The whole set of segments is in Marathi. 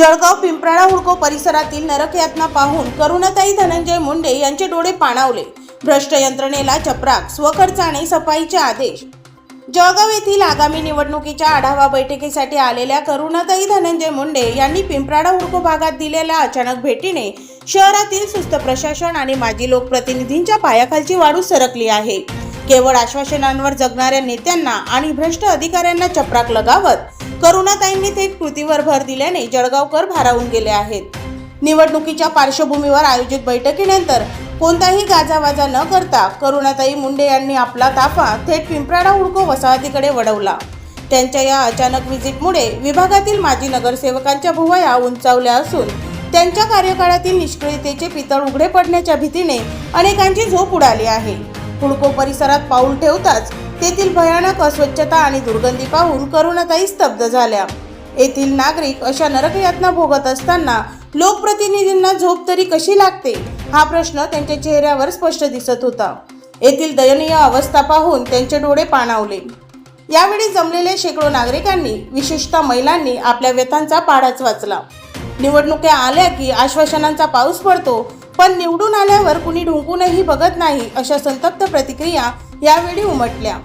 जळगाव पिंपराळा हुडको परिसरातील नरकयातना पाहून करुणाताई धनंजय मुंडे यांचे डोळे पाणावले। भ्रष्ट यंत्रणेला चपराक, स्वखर्चाने सफाईचे आदेश। जळगाव येथील आगामी निवडणुकीच्या आढावा बैठकीसाठी आलेल्या करुणाताई धनंजय मुंडे यांनी पिंपराळा हुडको भागात दिलेल्या अचानक भेटीने शहरातील सुस्त प्रशासन आणि माजी लोकप्रतिनिधींच्या पायाखालची वाळू सरकली आहे। केवळ आश्वासनांवर जगणाऱ्या नेत्यांना आणि भ्रष्ट अधिकाऱ्यांना चपराक लगावत करुणाताईंनी थेट कृतीवर भर दिल्याने जळगावकर भारावून गेले आहेत। निवडणुकीच्या पार्श्वभूमीवर आयोजित बैठकीनंतर कोणताही गाजावाजा न करता करुणाताई मुंडे यांनी आपला ताफा थेट पिंपराळा हुडको वसाहतीकडे वळवला। त्यांच्या या अचानक व्हिजिटमुळे विभागातील माजी नगरसेवकांच्या भुवया उंचावल्या असून त्यांच्या कार्यकाळातील निष्क्रियतेचे पितळ उघडे पडण्याच्या भीतीने अनेकांची झोप उडाली आहे। हुडको परिसरात पाऊल ठेवताच तेथील भयानक अस्वच्छता आणि दुर्गंधी पाहून करुणाताई स्तब्ध झाल्या। येथील नागरिक अशा नरकयातना भोगत असताना लोकप्रतिनिधींना झोप तरी कशी लागते हा प्रश्न त्यांच्या चेहऱ्यावर स्पष्ट दिसत होता। येथील दयनीय अवस्था पाहून त्यांचे डोळे पाणावले। यावेळी जमलेल्या शेकडो नागरिकांनी, विशेषतः महिलांनी आपल्या व्यथांचा पाढाच वाचला। निवडणुका आल्या की आश्वासनांचा पाऊस पडतो, पण निवडून आल्यावर कुणी ढुंकूनही बघत नाही, अशा संतप्त प्रतिक्रिया यावेळी उमटल्या।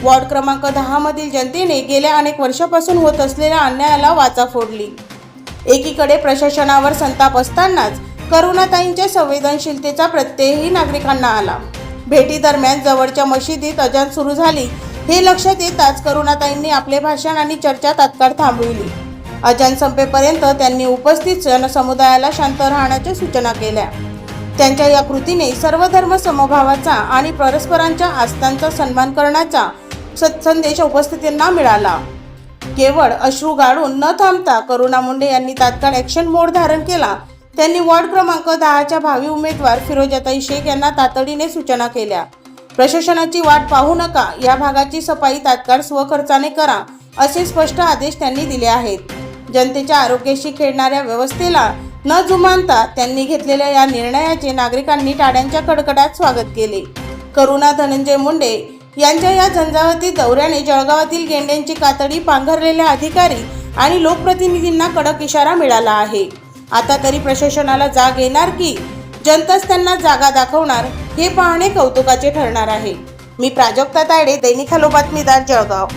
वॉर्ड क्रमांक 10 मधील जनतेने गेल्या अनेक वर्षापासून होत असलेल्या अन्यायाला वाचा फोडली। एकीकडे प्रशासनावर संताप असतानाच करुणाताईंच्या संवेदनशीलतेचा प्रत्ययही नागरिकांना आला। भेटी दरम्यान जवळच्या मशिदीत अजान सुरू झाली हे लक्षात येताच करुणाताईंनी आपले भाषण आणि चर्चा तात्काळ थांबविली। अजान संपेपर्यंत त्यांनी उपस्थित जनसमुदायाला शांत राहण्याच्या सूचना केल्या। त्यांच्या या कृतीने सर्व धर्म समभावाचा आणि परस्परांच्या आस्थांचा सन्मान करण्याचा संदेश उपस्थितांना मिळाला। केवळ अश्रू गाळून न थांबता करुणा मुंडे यांनी तात्काळ ॲक्शन मोड धारण केला। त्यांनी वॉर्ड क्रमांक 10च्या भावी उमेदवार फिरोजाताई शेख यांना तातडीने सूचना केल्या। प्रशासनाची वाट पाहू नका, या भागाची सफाई तात्काळ स्वखर्चाने करा, असे स्पष्ट आदेश त्यांनी दिले आहेत। जनतेच्या आरोग्याशी खेळणाऱ्या व्यवस्थेला न जुमानता त्यांनी घेतलेल्या या निर्णयाचे नागरिकांनी टाळ्यांच्या कडकडात स्वागत केले। करुणा धनंजय मुंडे यांच्या या झंझावाती दौऱ्याने जळगावातील गेंड्यांची कातडी पांघरलेल्या अधिकारी आणि लोकप्रतिनिधींना कडक इशारा मिळाला आहे। आता तरी प्रशासनाला जाग येणार की जनताच त्यांना जागा दाखवणार हे पाहणे कौतुकाचे ठरणार आहे। मी प्राजक्ता तायडे, दैनिक हॅलो बातमीदार, जळगाव।